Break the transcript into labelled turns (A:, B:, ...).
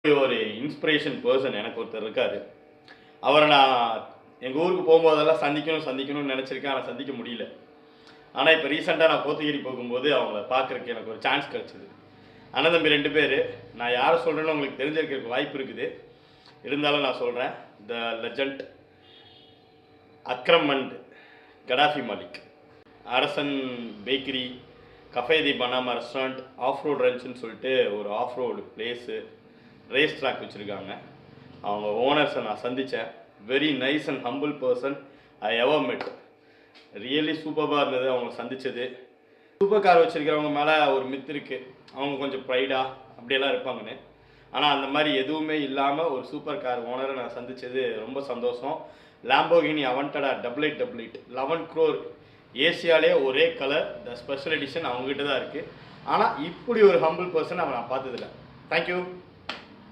A: ஒரு inspiration person எனக்கு ஒருத்தர் இருக்காரு. அவர நான் எங்க ஊருக்கு போம்போதெல்லாம் சந்திக்கணும்னு நெனச்சிருக்கேன். ஆனா சந்திக்க முடியல. ஆனா இப்ப ரீசென்ட்டா நான் கோத்தகிரி போகும்போது அவங்கள பார்க்கறக்கு எனக்கு ஒரு சான்ஸ் கெடைச்சது. அண்ணன், தம்பி 2 பேரு. நான் யார சொல்றேன்னு உங்களுக்கு தெரிஞ்சிருக்கிறதுக்கு வாய்ப்பு இருக்குது. இருந்தாலும் நான் சொல்றேன். The legend Akram and Gaddafi Malik. Arasan bakery, cafe the Panama restaurant, off road ரன்ச்சுன்னு சொல்லிட்டு ஒரு off road place, race track வச்சுருக்காங்க. அவங்க ஓனர்ஸை நான் சந்தித்தேன். Very nice and humble person I ever met. Really சூப்பராக இருந்தது அவங்கள சந்தித்தது. சூப்பர் கார் வச்சுருக்கிறவங்க மேலே ஒரு மித் இருக்குது, அவங்க கொஞ்சம் ப்ரைடாக அப்படியெல்லாம் இருப்பாங்கன்னு. ஆனால் அந்த மாதிரி எதுவுமே இல்லாமல் ஒரு சூப்பர் கார் ஓனரை நான் சந்தித்தது ரொம்ப சந்தோஷம். லாம்போகினி அவன்டடா 8888 11 crore ஏசியாலே ஒரே கலர், த ஸ்பெஷல் எடிஷன் அவங்ககிட்ட தான் இருக்குது. ஆனால் இப்படி ஒரு ஹம்பிள் பர்சன் அவன் நான் பார்த்ததில்ல. தேங்க்யூ.